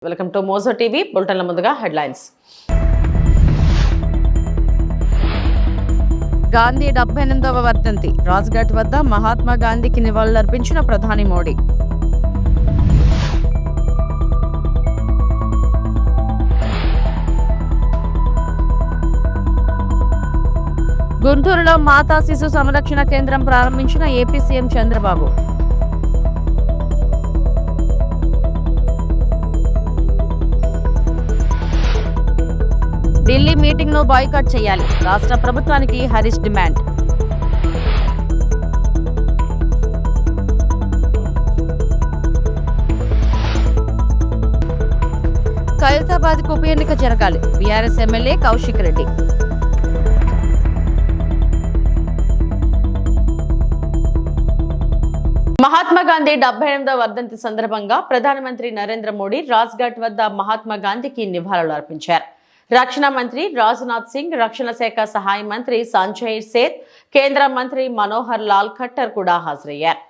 Welcome to Mojo TV. బులెటిన్ల ముందుగా headlines. Gandhi 78వ వర్ధంతి. రాజ్ఘాట్ వద్ద మహాత్మా గాంధీకి నివాళులర్పించిన ప్రధాని మోడీ. గుంటూరులో మాతా శిశు సంరక్షణ కేంద్రం ప్రారంభించిన AP CM Chandrababu. Delhi meeting ను బాయ్కాట్ చేయాలి. రాష్ట్ర ప్రభుత్వానికి హరీష్ డిమాండ్. ఖైరతాబాద్ కు ఉప ఎన్నిక జరగాలి. BRS MLA Kaushik Reddy. మహాత్మా గాంధీ 78వ వర్ధంతి సందర్భంగా ప్రధానమంత్రి నరేంద్ర మోడీ రాజ్ఘాట్ వద్ద మహాత్మా గాంధీకి నివాళులు అర్పించారు. రక్షణ మంత్రి రాజ్నాథ్ సింగ్, రక్షణ శాఖ సహాయ మంత్రి సంజయ్ సేత్, కేంద్ర మంత్రి మనోహర్ లాల్ ఖట్టర్ కూడా హాజరయ్యారు.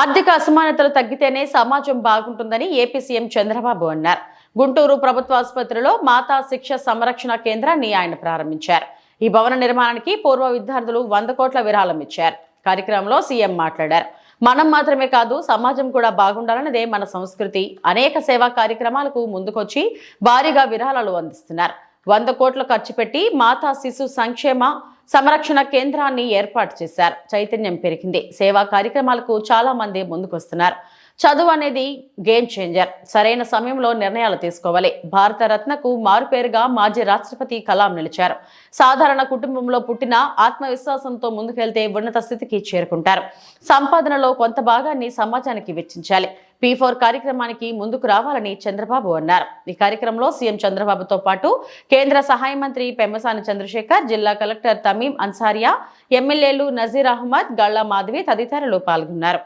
ఆర్థిక అసమానతలు తగ్గితేనే సమాజం బాగుంటుందని ఏపీ సీఎం చంద్రబాబు అన్నారు. గుంటూరు ప్రభుత్వ ఆసుపత్రిలో మాతా శిక్ష సంరక్షణ కేంద్రాన్ని ఆయన ప్రారంభించారు. ఈ భవన నిర్మాణానికి పూర్వ విద్యార్థులు 100 కోట్ల విరాళం ఇచ్చారు. కార్యక్రమంలో సీఎం మాట్లాడారు. మనం మాత్రమే కాదు, సమాజం కూడా బాగుండాలన్నదే మన సంస్కృతి. అనేక సేవా కార్యక్రమాలకు ముందుకొచ్చి భారీగా విరాళాలు అందిస్తున్నారు. 100 కోట్లు ఖర్చు పెట్టి మాతా శిశు సంక్షేమ సంరక్షణ కేంద్రాన్ని ఏర్పాటు చేశారు. చైతన్యం పెరిగింది. సేవా కార్యక్రమాలకు చాలా మంది ముందుకొస్తున్నారు. చదువు అనేది గేమ్ చేంజర్. సరైన సమయంలో నిర్ణయాలు తీసుకోవాలి. భారత రత్నకు మారుపేరుగా మాజీ రాష్ట్రపతి కలాం నిలిచారు. సాధారణ కుటుంబంలో పుట్టిన ఆత్మవిశ్వాసంతో ముందుకెళ్తే ఉన్నత స్థితికి చేరుకుంటారు. సంపాదనలో కొంత భాగాన్ని సమాజానికి వెచ్చించాలి. P4 కార్యక్రమానికి ముందుకు రావాలని చంద్రబాబు అన్నారు. ఈ కార్యక్రమంలో సీఎం చంద్రబాబుతో పాటు కేంద్ర సహాయ మంత్రి పెమ్మసాని చంద్రశేఖర్, జిల్లా కలెక్టర్ తమీం అన్సారియా, ఎమ్మెల్యేలు నజీర్ అహ్మద్, గల్లా మాధవి తదితరులు పాల్గొన్నారు.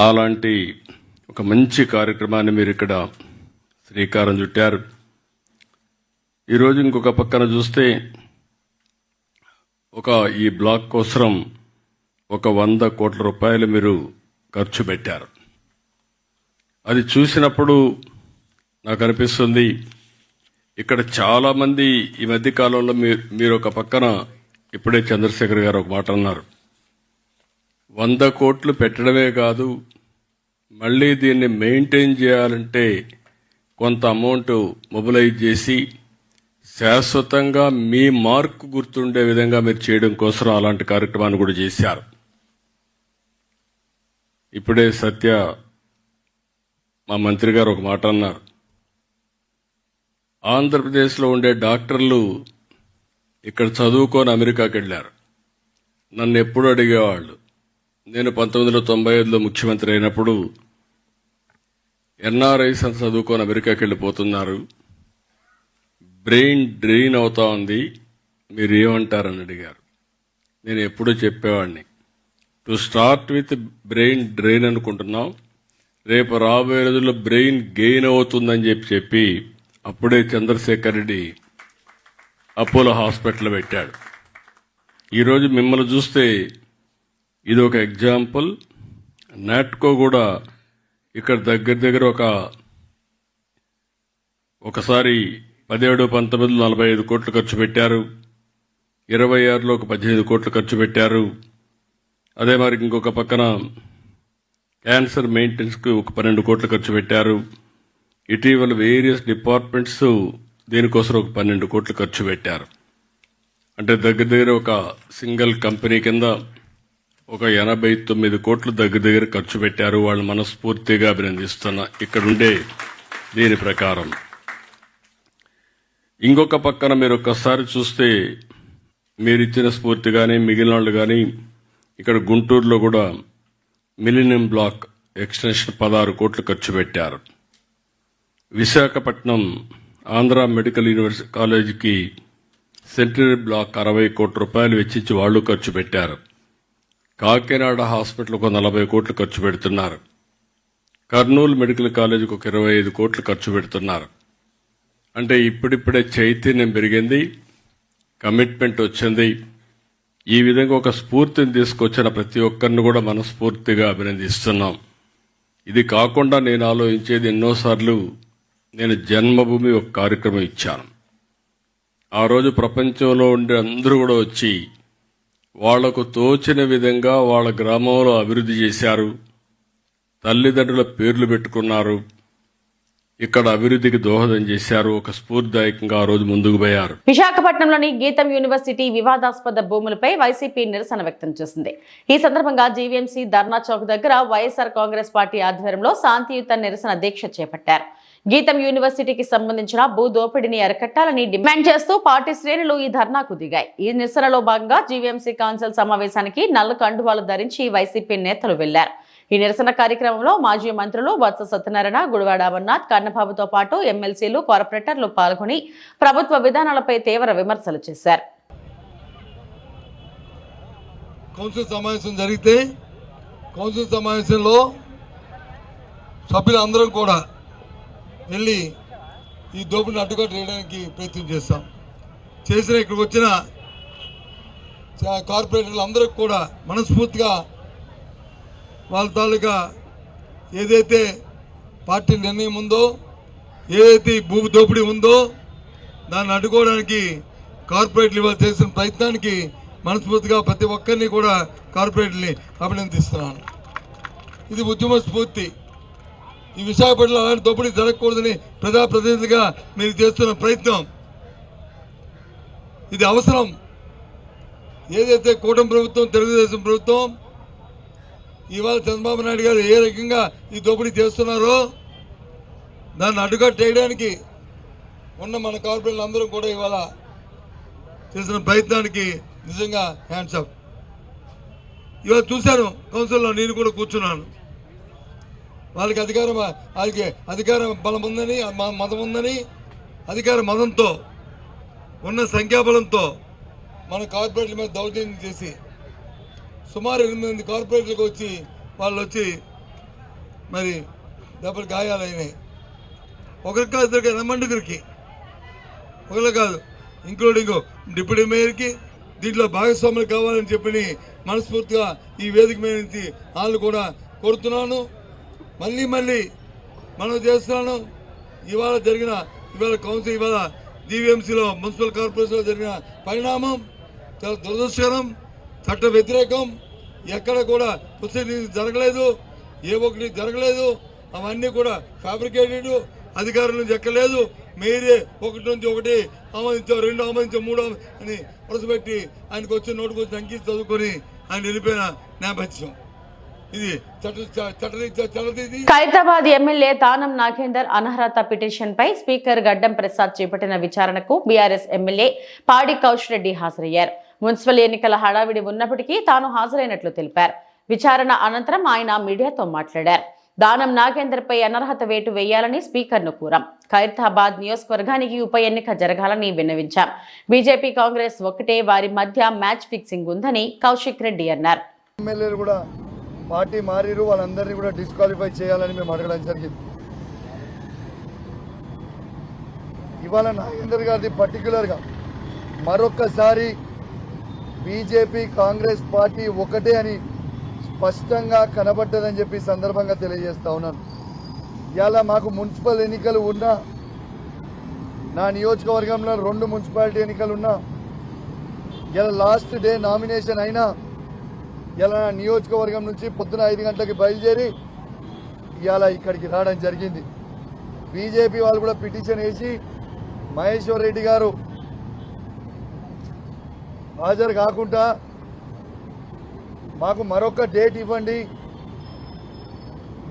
అలాంటి ఒక మంచి కార్యక్రమాన్ని మీరు ఇక్కడ శ్రీకారం చుట్టారు. ఈరోజు ఇంకొక పక్కన చూస్తే ఈ బ్లాక్ కోసం 100 కోట్ల రూపాయలు మీరు ఖర్చు పెట్టారు. అది చూసినప్పుడు నాకు అనిపిస్తుంది, ఇక్కడ చాలా మంది ఈ మధ్య కాలంలో మీరు ఒక పక్కన ఇప్పుడే చంద్రశేఖర్ గారు ఒక మాట అన్నారు. 100 కోట్లు పెట్టడమే కాదు, మళ్ళీ దీన్ని మెయింటైన్ చేయాలంటే కొంత అమౌంట్ మొబిలైజ్ చేసి శాశ్వతంగా మీ మార్కు గుర్తుండే విధంగా మీరు చేయడం కోసం అలాంటి కార్యక్రమాన్ని కూడా చేశారు. ఇప్పుడే సత్య మా మంత్రి గారు ఒక మాట అన్నారు. ఆంధ్రప్రదేశ్లో ఉండే డాక్టర్లు ఇక్కడ చదువుకొని అమెరికాకి వెళ్ళారు. నన్ను ఎప్పుడు అడిగేవాళ్ళు. నేను 1995లో ముఖ్యమంత్రి అయినప్పుడు ఎన్ఆర్ఐస్ అని చదువుకొని అమెరికాకి వెళ్ళిపోతున్నారు, బ్రెయిన్ డ్రెయిన్ అవుతా ఉంది, మీరు ఏమంటారని అడిగారు. నేను ఎప్పుడూ చెప్పేవాడిని, to start with brain drain అనుకుంటున్నాం, రేపు రాబోయే రోజుల్లో బ్రెయిన్ గెయిన్ అవుతుందని చెప్పి అప్పుడే చంద్రశేఖర్ రెడ్డి అపోలో హాస్పిటల్ పెట్టాడు. ఈరోజు మిమ్మల్ని చూస్తే ఇది ఒక ఎగ్జాంపుల్. నాట్కో కూడా ఇక్కడ దగ్గర ఒకసారి 17-19 45 కోట్లు ఖర్చు పెట్టారు, 26లో ఒక 18 కోట్లు ఖర్చు పెట్టారు. అదే మరి ఇంకొక పక్కన క్యాన్సర్ మెయింటెనెన్స్కి ఒక 12 కోట్లు ఖర్చు పెట్టారు. ఇటీవల వేరియస్ డిపార్ట్మెంట్స్ దీనికోసం ఒక 12 కోట్లు ఖర్చు పెట్టారు. అంటే దగ్గర ఒక సింగిల్ కంపెనీ కింద ఒక 89 కోట్లు దగ్గర ఖర్చు పెట్టారు. వాళ్ళు మనస్ఫూర్తిగా అభినందిస్తున్నా ఇక్కడుండే దీని ప్రకారం. ఇంకొక పక్కన మీరు ఒక్కసారి చూస్తే మీరిచ్చిన స్ఫూర్తి కానీ మిగిలిన వాళ్ళు కానీ ఇక్కడ గుంటూరులో కూడా మిలీనియం బ్లాక్ ఎక్స్టెన్షన్ 16 కోట్లు ఖర్చు పెట్టారు. విశాఖపట్నం ఆంధ్ర మెడికల్ యూనివర్సిటీ కాలేజీకి సెంటనరీ బ్లాక్ 60 కోట్ల రూపాయలు వెచ్చించి వాళ్ళు ఖర్చు పెట్టారు. కాకినాడ హాస్పిటల్కు 40 కోట్లు ఖర్చు పెడుతున్నారు. కర్నూలు మెడికల్ కాలేజీకి ఒక 25 కోట్లు ఖర్చు పెడుతున్నారు. అంటే ఇప్పుడిప్పుడే చైతన్యం పెరిగింది, కమిట్మెంట్ వచ్చింది. ఈ విధంగా ఒక స్ఫూర్తిని తీసుకొచ్చిన ప్రతి ఒక్కరిని కూడా మనస్ఫూర్తిగా అభినందిస్తున్నాం. ఇది కాకుండా నేను ఆలోచించేది, ఎన్నోసార్లు నేను జన్మభూమి ఒక కార్యక్రమం ఇచ్చాను. ఆ రోజు ప్రపంచంలో ఉండే అందరూ కూడా వచ్చి వాళ్లకు తోచిన విధంగా వాళ్ళ గ్రామంలో అభివృద్ధి చేశారు, తల్లిదండ్రుల పేర్లు పెట్టుకున్నారు, ఇక్కడ అభివృద్ధికి దోహదం చేశారు. ఒక స్ఫూర్తిదాయకంగా ఆ రోజు ముందుకు పోయారు. విశాఖపట్నంలోని గీతం యూనివర్సిటీ వివాదాస్పద భూములపై వైసీపీ నిరసన వ్యక్తం చేసింది. ఈ సందర్భంగా జీవీఎంసీ ధర్నా చౌక్ దగ్గర వైఎస్ఆర్ కాంగ్రెస్ పార్టీ ఆధ్వర్యంలో శాంతియుత నిరసన దీక్ష చేపట్టారు. గీతం యూనివర్సిటీకి సంబంధించిన భూ దోపిడీని అరికట్టాలని డిమాండ్ చేస్తూ పార్టీ శ్రేణులు ఈ ధర్నాకు దిగాయి. ఈ నిరసనలో భాగంగా జీవీఎంసీ కౌన్సిల్ సమావేశానికి నల్ల కండువాలు ధరించి వైసీపీ నేతలు వెళ్లారు. ఈ నిరసన కార్యక్రమంలో మాజీ మంత్రులు బొత్స సత్యనారాయణ, గుడివాడ అమర్నాథ్, కన్నబాబుతో పాటు ఎమ్మెల్సీలు, కార్పొరేటర్లు పాల్గొని ప్రభుత్వ విధానాలపై తీవ్ర విమర్శలు చేశారు. కౌన్సిల్ సమావేశం జరిగితే కౌన్సిల్ సమావేశంలో సభ్యులందరం కూడా వెళ్ళి ఈ దోపిడిని అడ్డుకట్టడానికి ప్రయత్నం చేస్తాం. చేసిన ఇక్కడికి వచ్చిన కార్పొరేటర్లు అందరికి కూడా మనస్ఫూర్తిగా వాళ్ళ తాలూకా ఏదైతే పార్టీ నిర్ణయం ఉందో, ఏదైతే భూ దోపిడీ ఉందో దాన్ని అడ్డుకోవడానికి కార్పొరేట్లు ఇవాళ చేసిన ప్రయత్నానికి మనస్ఫూర్తిగా ప్రతి ఒక్కరిని కూడా కార్పొరేట్ని అభినందిస్తున్నాను. ఇది ఉద్యమ స్ఫూర్తి. ఈ విశాఖపట్నంలో అలాంటి దోపిడీ జరగకూడదని ప్రజాప్రతినిధిగా మీరు చేస్తున్న ప్రయత్నం ఇది అవసరం. ఏదైతే కూటమి ప్రభుత్వం, తెలుగుదేశం ప్రభుత్వం ఇవాళ చంద్రబాబు నాయుడు గారు ఏ రకంగా ఈ దోపిడీ చేస్తున్నారో దాన్ని అడ్డుకట్టేయడానికి ఉన్న మన కార్పొరేట్లు అందరూ కూడా ఇవాళ చేసిన ప్రయత్నానికి నిజంగా హ్యాండ్స్ అప్. ఇవాళ చూశాను కౌన్సిల్లో, నేను కూడా కూర్చున్నాను. వాళ్ళకి అధికార బలం ఉందని, మతం ఉందని, అధికార మతంతో ఉన్న సంఖ్యాబలంతో మన కార్పొరేట్ల మీద దౌర్జన్యం చేసి సుమారు 8 మంది కార్పొరేట్లకు వచ్చి వాళ్ళు వచ్చి మరి దెబ్బలు గాయాలైనాయి. ఒకరికి కాదు, ఇద్దరికి, 8 మందికి, ఒకరు కాదు, ఇంక్లూడింగ్ డిప్యూటీ మేయర్కి దీంట్లో భాగస్వాములు కావాలని చెప్పి మనస్ఫూర్తిగా ఈ వేదిక మీద నుంచి వాళ్ళు కూడా కోరుతున్నాను. మళ్ళీ మనం చేస్తున్నాను. ఇవాళ కౌన్సిల్ ఇవాళ DVMCలో మున్సిపల్ కార్పొరేషన్లో జరిగిన పరిణామం చాలా దురదృష్టకరం, చట్ట వ్యతిరేకం. ఎక్కడ కూడా ప్రొసీడింగ్ జరగలేదు, ఏ ఒక్కటి జరగలేదు. అవన్నీ కూడా ఫ్యాబ్రికేటెడ్, అధికారుల నుంచి ఎక్కలేదు. మీరే ఒకటి నుంచి ఒకటి ఆమోదించావు, 2 ఆమోదించావు, 3 అని వరుసపెట్టి ఆయనకు వచ్చిన నోటుకు వచ్చిన అంకిత చదువుకొని ఆయన వెళ్ళిపోయిన నేపథ్యం ఇది. ఖైరతాబాద్ ఎమ్మెల్యే దానం నాగేందర్ అనర్హత పిటిషన్ పై స్పీకర్ గడ్డం ప్రసాద్ చేపట్టిన విచారణకు బీఆర్ఎస్ ఎమ్మెల్యే పాడి కౌశ్ రెడ్డి హాజరయ్యారు. మున్సిపల్ ఎన్నికల హడావిడి ఉన్నప్పటికీ తాను హాజరైనట్లు తెలిపారు. విచారణ అనంతరం ఆయన మీడియాతో మాట్లాడారు. దానం నాగేందర్ పై అనర్హత వేటు వేయాలని స్పీకర్ను కోరాం. ఖైరతాబాద్ నియోజకవర్గానికి ఉప ఎన్నిక జరగాలని విన్నవించాం. బీజేపీ కాంగ్రెస్ ఒకటే, వారి మధ్య మ్యాచ్ ఫిక్సింగ్ ఉందని కౌశిక్ రెడ్డి అన్నారు. ఎమ్మెల్యేలు కూడా పార్టీ మారిరు, వాళ్ళందరినీ కూడా డిస్క్వాలిఫై చేయాలని మేము అడగడం జరిగింది. ఇవాళ నాగేందర్ గారిది పర్టికులర్గా మరొక్కసారి బీజేపీ కాంగ్రెస్ పార్టీ ఒకటే అని స్పష్టంగా కనబడ్డదని చెప్పి సందర్భంగా తెలియజేస్తా ఉన్నాను. ఇవాళ మాకు మున్సిపల్ ఎన్నికలు ఉన్నా, నా నియోజకవర్గంలో 2 మున్సిపాలిటీ ఎన్నికలు ఉన్నా, ఇలా లాస్ట్ డే నామినేషన్ అయినా ఇలా నా నియోజకవర్గం నుంచి పొద్దున 5 గంటలకి బయలుదేరి ఇవాళ ఇక్కడికి రావడం జరిగింది. బీజేపీ వాళ్ళు కూడా పిటిషన్ వేసి మహేశ్వర్ రెడ్డి గారు హాజరు కాకుండా మాకు మరొక డేట్ ఇవ్వండి,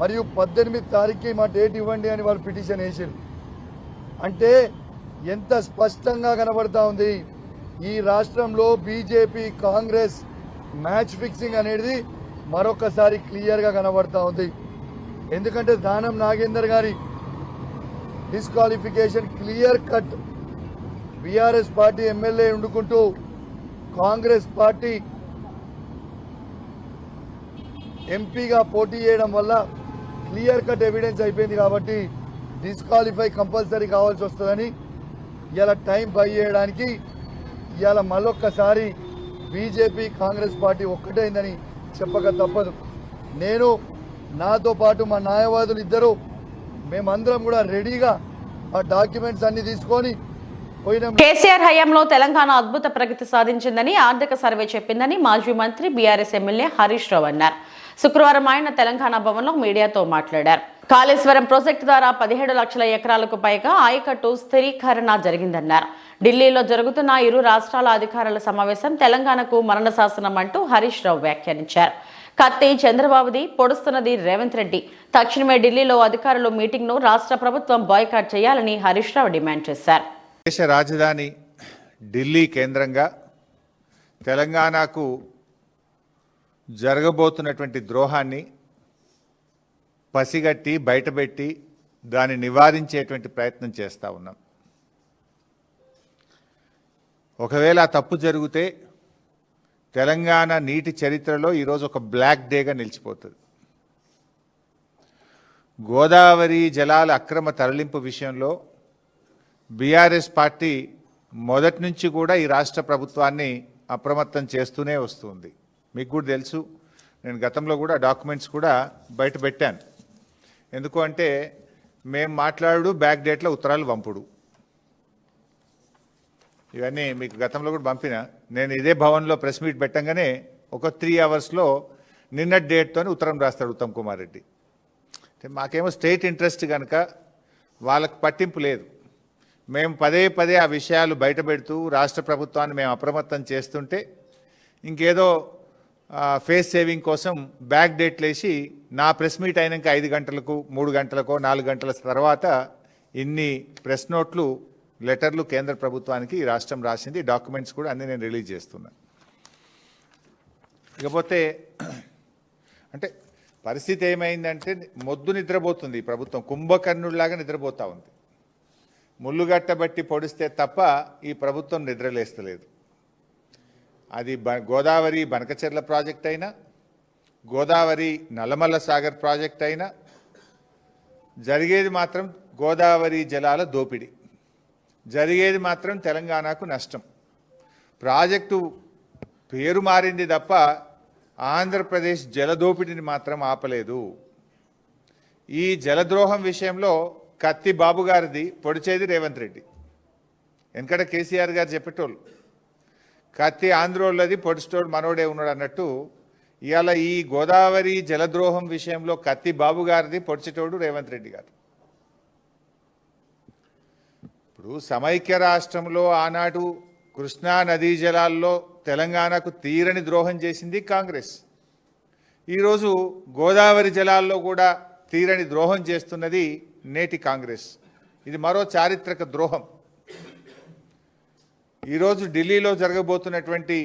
మరియు 18 తారీఖుకి మా డేట్ ఇవ్వండి అని వాళ్ళు పిటిషన్ వేసారు. అంటే ఎంత స్పష్టంగా కనబడతా ఉంది ఈ రాష్ట్రంలో బీజేపీ కాంగ్రెస్ మ్యాచ్ ఫిక్సింగ్ అనేది మరొకసారి క్లియర్గా కనబడతా ఉంది. ఎందుకంటే దానం నాగేందర్ గారి disqualification clear cut. BRS party MLA ఉండుకుంటూ కాంగ్రెస్ పార్టీ ఎంపీగా పోటీ చేయడం వల్ల క్లియర్ కట్ ఎవిడెన్స్ అయిపోయింది. కాబట్టి డిస్క్వాలిఫై కంపల్సరీ కావాల్సి వస్తుందని ఇలా టైం బై చేయడానికి ఇలా మళ్ళొక్కసారి బీజేపీ కాంగ్రెస్ పార్టీ ఒక్కటైందని చెప్పక తప్పదు. నేను నాతో పాటు మా న్యాయవాదులు ఇద్దరు మేమందరం కూడా రెడీగా ఆ డాక్యుమెంట్స్ అన్ని తీసుకొని పోయినాం. కేసీఆర్ హయాంలో తెలంగాణ అద్భుత ప్రగతి సాధించిందని ఆర్థిక సర్వే చెప్పిందని మాజీ మంత్రి బీఆర్ఎస్ ఎమ్మెల్యే హరీష్ రావు అన్నారు. శుక్రవారం ఆయన తెలంగాణ భవన్లో మీడియాతో మాట్లాడారు. కాళేశ్వరం ప్రాజెక్టు ద్వారా 17 లక్షల ఎకరాలకు పైగా ఆయకట్టు స్థిరీకరణ జరిగిందన్నారు. ఢిల్లీలో జరుగుతున్న ఇరు రాష్ట్రాల అధికారుల సమావేశం తెలంగాణకు మరణ శాసనం అంటూ హరీష్ రావు వ్యాఖ్యానించారు. కత్తి చంద్రబాబుది, పొడుస్తున్నది రేవంత్ రెడ్డి. తక్షణమే ఢిల్లీలో అధికారులు మీటింగ్ను రాష్ట్ర ప్రభుత్వం బాయ్కాట్ చేయాలని హరీష్ రావు డిమాండ్ చేశారు. దేశ రాజధాని ఢిల్లీ కేంద్రంగా తెలంగాణకు జరగబోతున్నటువంటి ద్రోహాన్ని పసిగట్టి బయటపెట్టి దాన్ని నివారించేటువంటి ప్రయత్నం చేస్తూ ఉన్నాం. ఒకవేళ తప్పు జరిగితే తెలంగాణ నీటి చరిత్రలో ఈరోజు ఒక బ్లాక్ డేగా నిలిచిపోతుంది. గోదావరి జలాల అక్రమ తరలింపు విషయంలో బీఆర్ఎస్ పార్టీ మొదటి నుంచి కూడా ఈ రాష్ట్ర ప్రభుత్వాన్ని అప్రమత్తం చేస్తూనే వస్తుంది. మీకు కూడా తెలుసు, నేను గతంలో కూడా డాక్యుమెంట్స్ కూడా బయట పెట్టాను. ఎందుకు అంటే మేము మాట్లాడు బ్యాక్ డేట్లో ఉత్తరాలు పంపుడు, ఇవన్నీ మీకు గతంలో కూడా పంపిన. నేను ఇదే భవన్లో ప్రెస్ మీట్ పెట్టంగానే ఒక 3 అవర్స్లో నిన్నటి డేట్తో ఉత్తరం రాస్తాడు ఉత్తమ్ కుమార్ రెడ్డి. మాకేమో స్టేట్ ఇంట్రెస్ట్ కనుక వాళ్ళకు పట్టింపు లేదు. మేము పదే పదే ఆ విషయాలు బయట పెడుతూ రాష్ట్ర ప్రభుత్వాన్ని మేము అప్రమత్తం చేస్తుంటే ఇంకేదో ఫేస్ సేవింగ్ కోసం బ్యాక్ డేట్లు వేసి నా ప్రెస్ మీట్ అయినాక 5 గంటలకు 3 గంటలకో 4 గంటల తర్వాత ఇన్ని ప్రెస్ నోట్లు లెటర్లు కేంద్ర ప్రభుత్వానికి ఈ రాష్ట్రం రాసింది. డాక్యుమెంట్స్ కూడా అన్నీ నేను రిలీజ్ చేస్తున్నా. ఇకపోతే అంటే పరిస్థితి ఏమైందంటే మొద్దు నిద్రపోతుంది ఈ ప్రభుత్వం, కుంభకర్ణుడిలాగా నిద్రపోతూ ఉంది. ముళ్ళుగట్టబట్టి పొడిస్తే తప్ప ఈ ప్రభుత్వం నిద్రలేస్తలేదు. అది గోదావరి బనకచెర్ల ప్రాజెక్ట్ అయినా, గోదావరి నల్లమల్ల సాగర్ ప్రాజెక్ట్ అయినా జరిగేది మాత్రం గోదావరి జలాల దోపిడీ, జరిగేది మాత్రం తెలంగాణకు నష్టం. ప్రాజెక్టు పేరు మారింది తప్ప ఆంధ్రప్రదేశ్ జలదోపిడిని మాత్రం ఆపలేదు. ఈ జలద్రోహం విషయంలో కత్తి బాబు గారిది, పొడిచేది రేవంత్ రెడ్డి. వెనకట కేసీఆర్ గారు చెప్పేటోళ్ళు కత్తి ఆంధ్రోళ్ళది పొడిస్టోడు మనోడే ఉన్నాడు అన్నట్టు ఇవాళ ఈ గోదావరి జలద్రోహం విషయంలో కత్తి బాబు గారిది పొడిచేటోడు రేవంత్ రెడ్డి గారు. ఇప్పుడు సమైక్య రాష్ట్రంలో ఆనాడు కృష్ణా నదీ జలాల్లో తెలంగాణకు తీరని ద్రోహం చేసింది కాంగ్రెస్. ఈరోజు గోదావరి జలాల్లో కూడా తీరని ద్రోహం చేస్తున్నది నేటి కాంగ్రెస్. ఇది మరో చారిత్రక ద్రోహం. ఈరోజు ఢిల్లీలో జరగబోతున్నటువంటి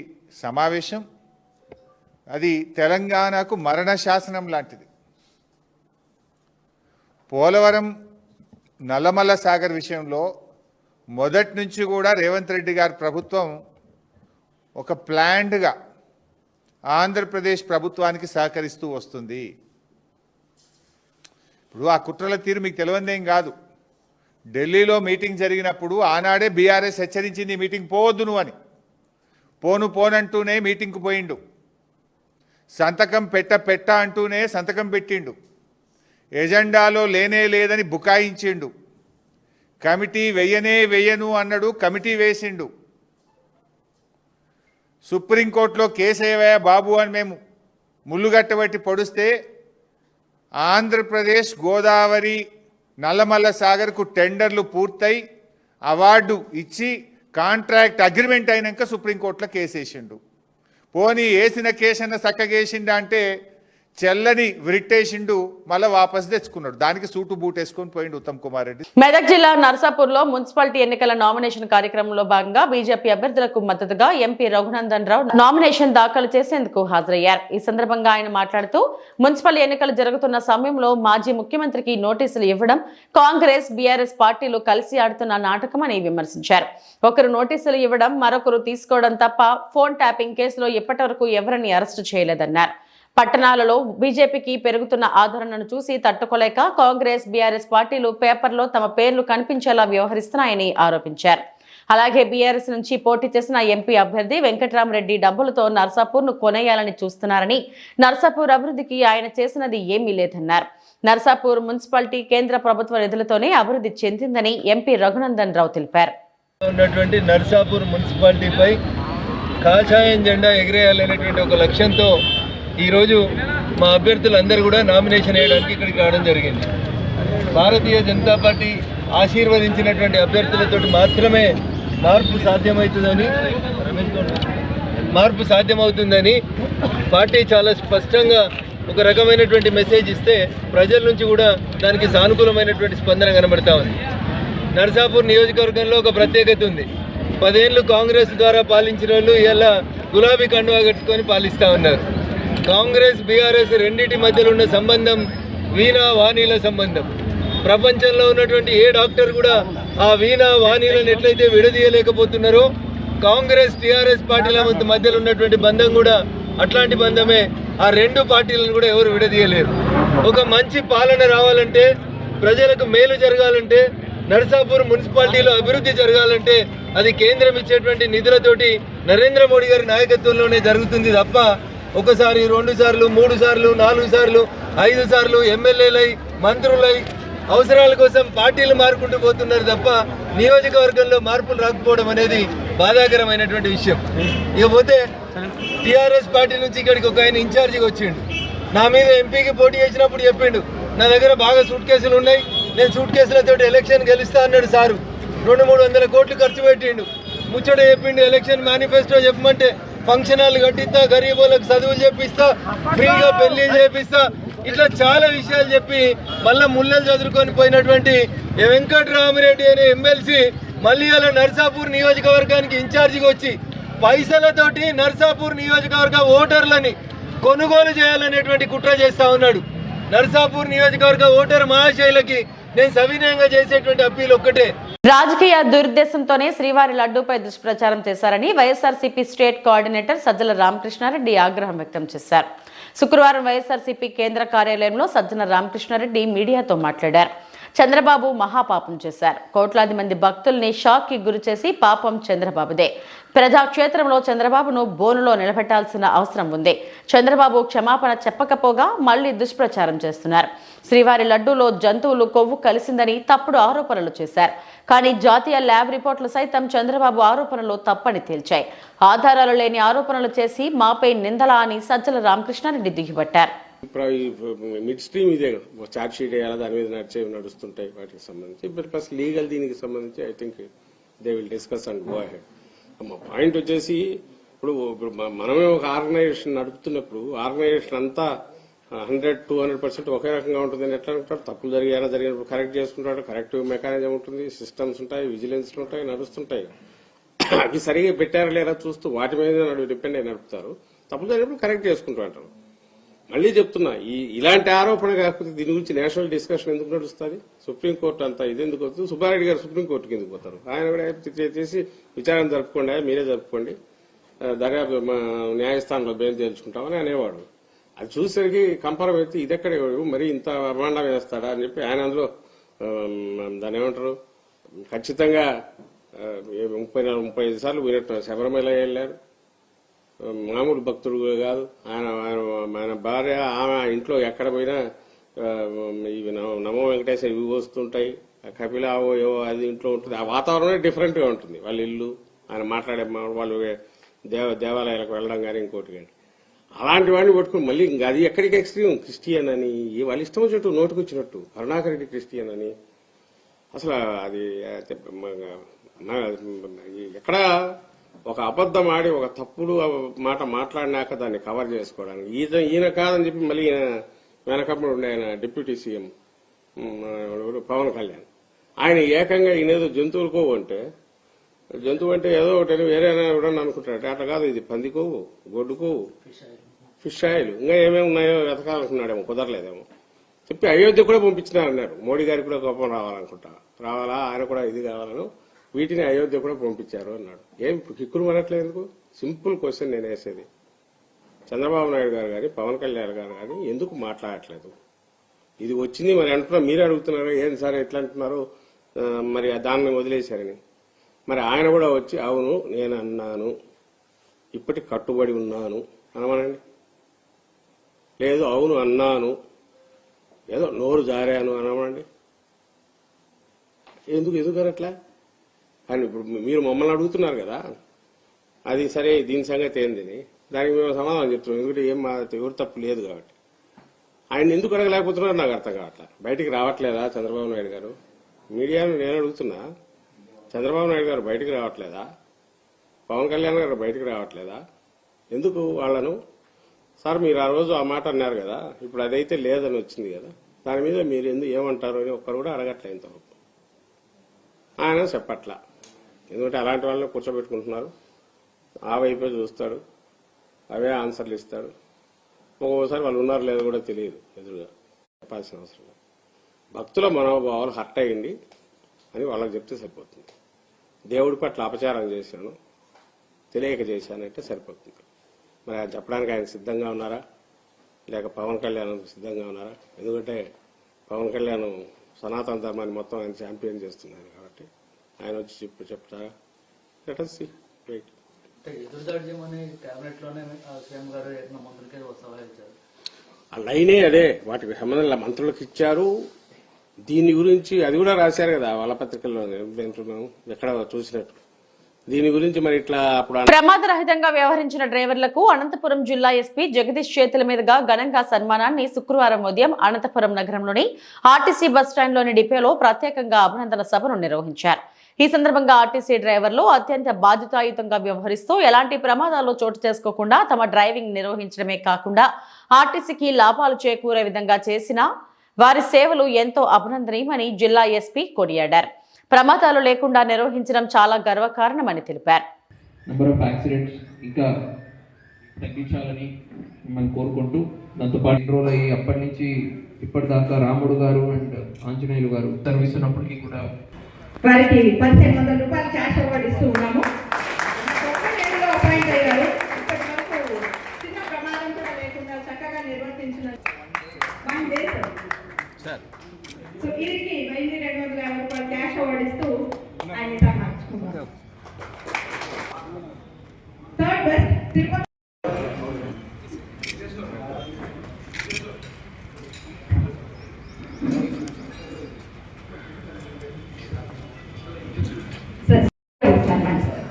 సమావేశం అది తెలంగాణకు మరణ శాసనం లాంటిది. పోలవరం నల్లమల్ల సాగర్ విషయంలో మొదటి నుంచి కూడా రేవంత్ రెడ్డి గారి ప్రభుత్వం ఒక ప్లాన్డ్గా ఆంధ్రప్రదేశ్ ప్రభుత్వానికి సహకరిస్తూ వస్తుంది. ఇప్పుడు ఆ కుట్రల తీరు మీకు తెలియదేం కాదు. ఢిల్లీలో మీటింగ్ జరిగినప్పుడు ఆనాడే బీఆర్ఎస్ హెచ్చరించింది మీటింగ్ పోవద్దు నువ్వు అని. పోనంటూనే మీటింగ్కు పోయిండు. సంతకం పెట్ట అంటూనే సంతకం పెట్టిండు. ఎజెండాలో లేనే లేదని బుకాయించిండు. కమిటీ వెయ్యను అన్నాడు, కమిటీ వేసిండు. సుప్రీంకోర్టులో కేసు ఏవయ్యా బాబు అని మేము ముళ్ళుగట్టబట్టి పొడిస్తే ఆంధ్రప్రదేశ్ గోదావరి నల్లమల్ల సాగర్కు టెండర్లు పూర్తయి అవార్డు ఇచ్చి కాంట్రాక్ట్ అగ్రిమెంట్ అయినాక సుప్రీంకోర్టులో కేసు వేసిండు. పోనీ వేసిన కేసన్న చక్కగేసిండా అంటే చెల్లని విరిట్టేసిండు, మళ్ళీ వాపసు తెచ్చుకున్నాడు. దానికి సూటు బూట్ వేసుకొని పోయిండు ఉత్తమ్ కుమార్ రెడ్డి. మెదక్ జిల్లా నర్సాపూర్లో మున్సిపాలిటీ ఎన్నికల నామినేషన్ కార్యక్రమంలో భాగంగా బీజేపీ అభ్యర్థులకు మద్దతుగా ఎంపీ రఘునందన్ రావు నామినేషన్ దాఖలు చేసేందుకు హాజరయ్యారు. ఈ సందర్భంగా ఆయన మాట్లాడుతూ మున్సిపల్ ఎన్నికలు జరుగుతున్న సమయంలో మాజీ ముఖ్యమంత్రికి నోటీసులు ఇవ్వడం కాంగ్రెస్ బీఆర్ఎస్ పార్టీలు కలిసి ఆడుతున్న నాటకమని విమర్శించారు. ఒకరు నోటీసులు ఇవ్వడం మరొకరు తీసుకోవడం తప్ప ఫోన్ ట్యాపింగ్ కేసులో ఇప్పటివరకు ఎవరిని అరెస్టు చేయలేదన్నారు. పట్టణాలలో బీజేపీకి పెరుగుతున్న ఆదరణను చూసి తట్టుకోలేక కాంగ్రెస్ బీఆర్ఎస్ పార్టీలు పేపర్లో తమ పేర్లు కనిపించేలా వ్యవహరిస్తున్నాయని ఆరోపించారు. అలాగే బీఆర్ఎస్ నుంచి పోటీ చేసిన ఎంపీ అభ్యర్థి వెంకట్రామరెడ్డి డబ్బులతో నర్సాపూర్ను కొనేయాలని చూస్తున్నారని, నర్సాపూర్ అభివృద్ధికి ఆయన చేసినది ఏమీ లేదన్నారు. నర్సాపూర్ మున్సిపాలిటీ కేంద్ర ప్రభుత్వ నిధులతోనే అభివృద్ధి చెందిందని ఎంపీ రఘునందన్ రావు తెలిపారు. ఉన్నటువంటి నర్సాపూర్ మున్సిపాలిటీపై కాషాయం జెండా ఎగిరేయాలనేటువంటి ఒక లక్ష్యంతో ఈరోజు మా అభ్యర్థులందరూ కూడా నామినేషన్ వేయడానికి ఇక్కడికి రావడం జరిగింది. భారతీయ జనతా పార్టీ ఆశీర్వదించినటువంటి అభ్యర్థులతో మాత్రమే మార్పు సాధ్యమవుతుందని పార్టీ చాలా స్పష్టంగా ఒక రకమైనటువంటి మెసేజ్ ఇస్తే ప్రజల నుంచి కూడా దానికి సానుకూలమైనటువంటి స్పందన కనబడతా ఉంది. నర్సాపూర్ నియోజకవర్గంలో ఒక ప్రత్యేకత ఉంది. 10 ఏళ్ళు కాంగ్రెస్ ద్వారా పాలించిన వాళ్ళు ఇలా గులాబీ కండువా కట్టుకొని పాలిస్తూ ఉన్నారు. కాంగ్రెస్ బీఆర్ఎస్ రెండింటి మధ్యలో ఉన్న సంబంధం వీణా వాణీల సంబంధం. ప్రపంచంలో ఉన్నటువంటి ఏ డాక్టర్ కూడా ఆ వీణా వాణీలను ఎట్లయితే విడదీయలేకపోతున్నారో కాంగ్రెస్ టీఆర్ఎస్ పార్టీల మధ్యలో ఉన్నటువంటి బంధం కూడా అట్లాంటి బంధమే. ఆ రెండు పార్టీలను కూడా ఎవరు విడదీయలేరు. ఒక మంచి పాలన రావాలంటే, ప్రజలకు మేలు జరగాలంటే, నర్సాపూర్ మున్సిపాలిటీలో అభివృద్ధి జరగాలంటే అది కేంద్రం ఇచ్చేటువంటి నిధులతోటి నరేంద్ర మోడీ గారి నాయకత్వంలోనే జరుగుతుంది తప్ప ఒకసారి 2 సార్లు 3 సార్లు 4 సార్లు 5 సార్లు ఎమ్మెల్యేలై మంత్రులై అవసరాల కోసం పార్టీలు మారుకుంటూ పోతున్నారు తప్ప నియోజకవర్గంలో మార్పులు రాకపోవడం అనేది బాధాకరమైనటువంటి విషయం. ఇకపోతే టీఆర్ఎస్ పార్టీ నుంచి ఇక్కడికి ఒక ఆయన ఇన్ఛార్జిగా వచ్చిండు. నా మీద ఎంపీకి పోటీ చేసినప్పుడు చెప్పిండు, నా దగ్గర బాగా సూట్ కేసులు ఉన్నాయి, నేను సూట్ కేసులతో ఎలక్షన్ గెలుస్తా అన్నాడు. సారు 200-300 కోట్లు ఖర్చు పెట్టిండు. ముచ్చట చెప్పిండు, ఎలక్షన్ మేనిఫెస్టో చెప్పమంటే ఫంక్షన్ హాల్ కట్టిస్తా, గరీబులకు చదువులు చెప్పిస్తా, ఫ్రీగా పెళ్లిళ్ళు చేపిస్తా, ఇట్లా చాలా విషయాలు చెప్పి మళ్ళీ ముళ్ళలు చదువుకొని పోయినటువంటి వెంకట్రామరెడ్డి అనే ఎమ్మెల్సీ మళ్ళీ అలా నర్సాపూర్ నియోజకవర్గానికి ఇన్ఛార్జిగా వచ్చి పైసలతోటి నర్సాపూర్ నియోజకవర్గ ఓటర్లని కొనుగోలు చేయాలనేటువంటి కుట్ర చేస్తా ఉన్నాడు. నర్సాపూర్ నియోజకవర్గ ఓటర్ మహాశైలకి నేను సవినయంగా చేసేటువంటి అప్పీల్ ఒక్కటే. రాజకీయ దురుద్దేశంతోనే శ్రీవారి లడ్డూపై దుష్ప్రచారం చేశారని వైఎస్ఆర్సీపీ స్టేట్ కోఆర్డినేటర్ సజ్జల రామకృష్ణారెడ్డి ఆగ్రహం వ్యక్తం చేశారు. శుక్రవారం వైఎస్ఆర్సీపీ కేంద్ర కార్యాలయంలో సజ్జల రామకృష్ణారెడ్డి మీడియాతో మాట్లాడారు. చంద్రబాబు మహాపాపం చేశారు. కోట్లాది మంది భక్తుల్ని షాక్ కి గురి చేసి పాపం చంద్రబాబుదే. ప్రజాక్షేత్రంలో చంద్రబాబును బోనులో నిలబెట్టాల్సిన అవసరం ఉంది. చంద్రబాబు క్షమాపణ చెప్పకపోగా మళ్లీ దుష్ప్రచారం చేస్తున్నారు. శ్రీవారి లడ్డూలో జంతువులు కొవ్వు కలిసిందని తప్పుడు ఆరోపణలు చేశారు. కానీ జాతీయ ల్యాబ్ రిపోర్టులు సైతం చంద్రబాబు ఆరోపణలు తప్పని తేల్చాయి. ఆధారాలు లేని ఆరోపణలు చేసి మాపై నిందలా అని సజ్జల రామకృష్ణారెడ్డి దిగిపట్టారు. మిడ్ స్ట్రీమ్ ఇదే చార్జ్ షీట్ వేయాలి, దాని మీద నడుస్తుంటాయి వాటికి సంబంధించి. బట్ ప్లస్ లీగల్ దీనికి సంబంధించి I think they will discuss and go ahead. మా పాయింట్ వచ్చేసి ఇప్పుడు మనమే ఒక ఆర్గనైజేషన్ నడుపుతున్నప్పుడు ఆర్గనైజేషన్ అంతా 100-200% ఒకే రకంగా ఉంటుందని ఎట్లా అనుకుంటారు? తప్పులు జరిగినప్పుడు కరెక్ట్ చేసుకుంటాడు, కరెక్టివ్ మెకానిజం ఉంటుంది, సిస్టమ్స్ ఉంటాయి, విజిలెన్స్లు ఉంటాయి, నడుస్తుంటాయి. అవి సరిగా పెట్టారా లేదా చూస్తూ వాటి మీద డిపెండ్ అయి నడుపుతారు. తప్పులు జరిగినప్పుడు కరెక్ట్ చేసుకుంటూ అంటారు. మళ్లీ చెప్తున్నా, ఇలాంటి ఆరోపణ కాకపోతే దీని గురించి నేషనల్ డిస్కషన్ ఎందుకు నడుస్తుంది? సుప్రీంకోర్టు అంతా ఇది ఎందుకు వస్తుంది? సుబ్బారెడ్డి గారు సుప్రీంకోర్టుకి ఎందుకు పోతారు? ఆయన కూడా చేసి విచారణ జరుపుకోండి, మీరే జరుపుకోండి, దర్యాప్తు న్యాయస్థానంలో బెయిల్ తేల్చుకుంటామని అనేవాడు. అది చూసేసరికి కంపరం అయితే ఇదెక్కడ మరి ఇంత అభాండం వేస్తాడా అని చెప్పి ఆయన అందులో దాని ఏమంటారు ఖచ్చితంగా 30-35 సార్లు పోయినట్టు శబరిమల వెళ్ళారు. మామూలు భక్తుడు కాదు ఆయన. ఆయన భార్య ఆమె ఇంట్లో ఎక్కడ పోయినా ఇవి నమో వెంకటేశ్వర ఇవి వస్తుంటాయి, కపిల ఏవో అది ఇంట్లో ఉంటుంది. ఆ వాతావరణమే డిఫరెంట్ గా ఉంటుంది. వాళ్ళ ఇల్లు, ఆయన మాట్లాడే వాళ్ళు దేవాలయాలకు వెళ్ళడం కానీ ఇంకోటి కానీ అలాంటి వాడిని పట్టుకుని మళ్ళీ ఇంకా అది ఎక్కడికి ఎక్స్ట్రీమ్ క్రిస్టియన్ అని వాళ్ళ ఇష్టం వచ్చినట్టు నోటుకు వచ్చినట్టు కరుణాకర్ రెడ్డి క్రిస్టియన్ అని అసలు అది ఎక్కడ ఒక అబద్ధం ఆడి ఒక తప్పుడు మాట మాట్లాడినాక దాన్ని కవర్ చేసుకోవడానికి ఈయన కాదని చెప్పి మళ్ళీ వెనకప్పుడు ఉండే ఆయన డిప్యూటీ సీఎం పవన్ కళ్యాణ్ ఆయన ఏకంగా ఈయనేదో జంతువులకో అంటే జంతువు అంటే ఏదో ఒకటి వేరే ఎవడన్నా అనుకుంటాడు. అట్లా కాదు, ఇది పందికోవు, గొడ్డుకోవు, ఫిష్ ఆయిల్, ఇంకా ఏమేమి ఉన్నాయో వెతకాలనుకున్నాడేమో, కుదరలేదేమో చెప్పి అయోధ్య కూడా పంపించినారన్నారు. మోడీ గారికి కూడా కోపం రావాలనుకుంటా, రావాలా ఆయన కూడా ఇది కావాలను వీటిని అయోధ్య కూడా పంపించారు అన్నాడు. ఏం కిక్కులు మనట్లేదు ఎందుకు? సింపుల్ క్వశ్చన్ నేను వేసేది. చంద్రబాబు నాయుడు గారు కానీ పవన్ కళ్యాణ్ గారు కానీ ఎందుకు మాట్లాడట్లేదు? ఇది వచ్చింది మరి అంటున్నా, మీరే అడుగుతున్నారు ఏంది సార్ ఎట్లా అంటున్నారు, మరి దాన్ని వదిలేశారని. మరి ఆయన కూడా వచ్చి అవును నేను అన్నాను, ఇప్పటికి కట్టుబడి ఉన్నాను అనమనండి. లేదు అవును అన్నాను, ఏదో నోరు జారాను అనమనండి. ఎందుకు అట్లా అని ఇప్పుడు మీరు మమ్మల్ని అడుగుతున్నారు కదా, అది సరే దీని సంగతి ఏందని దానికి మేము సమాధానం చెప్తున్నాం. ఎందుకంటే ఏం మా ఎవరు తప్పు లేదు కాబట్టి. ఆయన ఎందుకు అడగలేకపోతున్నారు నాకు అర్థం కావట్లా. బయటికి రావట్లేదా చంద్రబాబు నాయుడు గారు? మీడియాను నేను అడుగుతున్నా, చంద్రబాబు నాయుడు గారు బయటికి రావట్లేదా? పవన్ కళ్యాణ్ గారు బయటికి రావట్లేదా? ఎందుకు వాళ్ళను? సార్ మీరు ఆ రోజు ఆ మాట అన్నారు కదా, ఇప్పుడు అదైతే లేదని వచ్చింది కదా, దాని మీద మీరు ఏమంటారు అని ఒక్కరు కూడా అడగట్లే ఇంతవరకు. ఆయన చెప్పట్లా. ఎందుకంటే అలాంటి వాళ్ళని కూర్చోబెట్టుకుంటున్నారు, ఆ వైపే చూస్తాడు, అవే ఆన్సర్లు ఇస్తాడు. ఒక్కోసారి వాళ్ళు ఉన్నారు లేదో కూడా తెలియదు, ఎదురుగా చెప్పాల్సిన అవసరం లేదు. భక్తుల మనోభావాలు హర్ట్ అయ్యింది అని వాళ్ళకి చెప్తే సరిపోతుంది. దేవుడి పట్ల అపచారం చేశాను, తెలియక చేశానంటే సరిపోతుంది. మరి ఆయన చెప్పడానికి ఆయన సిద్ధంగా ఉన్నారా, లేక పవన్ కళ్యాణ్ సిద్ధంగా ఉన్నారా? ఎందుకంటే పవన్ కళ్యాణ్ సనాతన ధర్మాన్ని మొత్తం ఆయన ఛాంపియన్ చేస్తున్నారు కాబట్టి ఆయన వచ్చి చెప్తారా? Let us see. రైట్. ఆ లైనే అదే, వాటికి సంబంధం మంత్రులకు ఇచ్చారు. దీని గురించి అది కూడా రాశారు కదా వాళ్ళ పత్రికల్లో, ఎక్కడ చూసినట్టు. దీని గురించి మరి ఇట్లా అప్పుడు ప్రమాదరహితంగా వ్యవహరించిన డ్రైవర్లకు అనంతపురం జిల్లా ఎస్పీ జగదీష్ చేతుల మీదుగా ఘనంగా సన్మానాన్ని శుక్రవారం ఉదయం అనంతపురం నగరంలోని ఆర్టీసీ బస్టాండ్లోని డిపోలో ప్రత్యేకంగా అభినందన సభను నిర్వహించారు. ఈ సందర్భంగా ఆర్టీసీ డ్రైవర్లు అత్యంత బాధ్యతాయుతంగా వ్యవహరిస్తూ ఎలాంటి ప్రమాదాలు చోటు చేసుకోకుండా తమ డ్రైవింగ్ నిర్వహించడమే కాకుండా ఆర్టీసీకి లాభాలు చేకూరే విధంగా చేసిన వారి సేవలు ఎంతో అభినందనీయమని జిల్లా ఎస్పీ కొనియాడారు. ప్రమాదాలు లేకుండా నిర్వహించడం చాలా గర్వకారణమని తెలిపారు. నెంబర్ ఆఫ్ యాక్సిడెంట్స్ ఇంకా తగ్గించాలని మనం కోరుకుంటూ, దాంతో పాటు ఇంట్రోల్ అయ్యి అప్పటి నుంచి ఇప్పటిదాకా రాముడు గారు అండ్ ఆంజనేయులు గారు సర్వీస్ ఉన్నప్పటికీ కూడా వారికి 1500 రూపాయలు క్యాష్ అవార్డు ఇస్తూ ఉన్నాము. అపాయింట్ అయ్యారు. ఇప్పటి వరకు చిన్న ప్రమాదం కూడా లేకుండా చక్కగా నిర్వర్తించిన 1 day. సో వీరికి Tirupati sir Samman sir.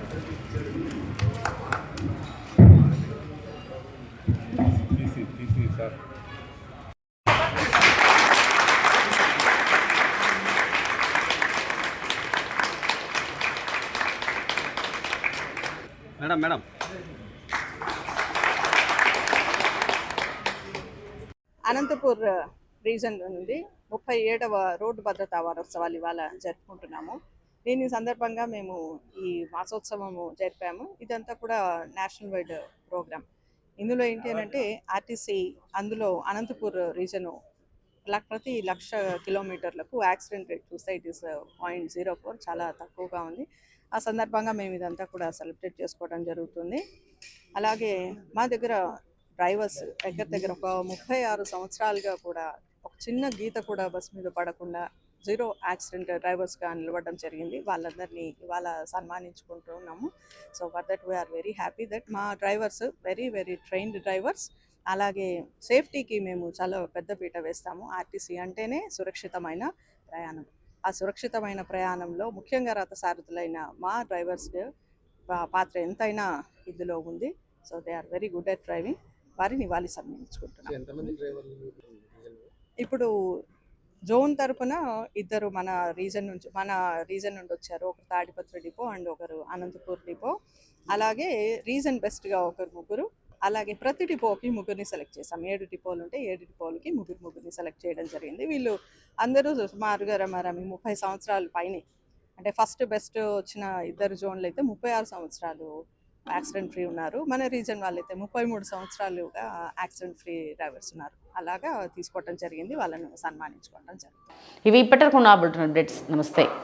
Anantapur reason నుండి 37వ రోడ్డు భద్రతా వారోత్సవాలు ఇవాళ జరుపుకుంటున్నాము. దీని సందర్భంగా మేము ఈ మాసోత్సవము జరిపాము. ఇదంతా కూడా నేషనల్ వైడ్ ప్రోగ్రామ్. ఇందులో ఏంటి అని అంటే ఆర్టీసీ అందులో అనంతపూర్ రీజను ప్రతి 1,00,000 కిలోమీటర్లకు యాక్సిడెంట్ రేట్ చూస్తే ఇట్ ఈస్ 0.04, చాలా తక్కువగా ఉంది. ఆ సందర్భంగా మేము ఇదంతా కూడా సెలబ్రేట్ చేసుకోవడం జరుగుతుంది. అలాగే మా దగ్గర డ్రైవర్స్ దగ్గర ఒక 36 సంవత్సరాలుగా కూడా ఒక చిన్న గీత కూడా బస్ మీద పడకుండా 0 యాక్సిడెంట్ డ్రైవర్స్గా నిలబడడం జరిగింది. వాళ్ళందరినీ ఇవాళ సన్మానించుకుంటున్నాము. So for that we are very happy that మా డ్రైవర్స్ వెరీ ట్రైన్డ్ డ్రైవర్స్. అలాగే సేఫ్టీకి మేము చాలా పెద్ద పీట వేస్తాము. ఆర్టీసీ అంటేనే సురక్షితమైన ప్రయాణం. ఆ సురక్షితమైన ప్రయాణంలో ముఖ్యంగా రథసారథులైన మా డ్రైవర్స్ పాత్ర ఎంతైనా ఇందులో ఉంది. So they are very good at driving. వారిని ఇవాళ సన్మానించుకుంటున్నాం. ఇప్పుడు జోన్ తరపున ఇద్దరు మన రీజన్ నుండి వచ్చారు. ఒకరు తాడిపత్రి డిపో అండ్ ఒకరు అనంతపూర్ డిపో. అలాగే రీజన్ బెస్ట్గా ఒకరు ముగ్గురు. అలాగే ప్రతి డిపోకి ముగ్గురిని సెలెక్ట్ చేసాం. 7 డిపోలు ఉంటే 7 డిపోలకి ముగ్గురిని సెలెక్ట్ చేయడం జరిగింది. వీళ్ళు అందరూ సుమారుగా 30 సంవత్సరాల పైనే. అంటే ఫస్ట్ బెస్ట్ వచ్చిన ఇద్దరు జోన్లు అయితే 36 సంవత్సరాలు యాక్సిడెంట్ ఫ్రీ ఉన్నారు. మన రీజన్ వాళ్ళైతే 33 సంవత్సరాలుగా యాక్సిడెంట్ ఫ్రీ డ్రైవర్స్ ఉన్నారు. అలాగా తీసుకోవడం జరిగింది. వాళ్ళను సన్మానించుకోవడం జరిగింది. ఇవి ఇప్పటివరకు నా బులెటిన్ అప్డేట్స్. నమస్తే.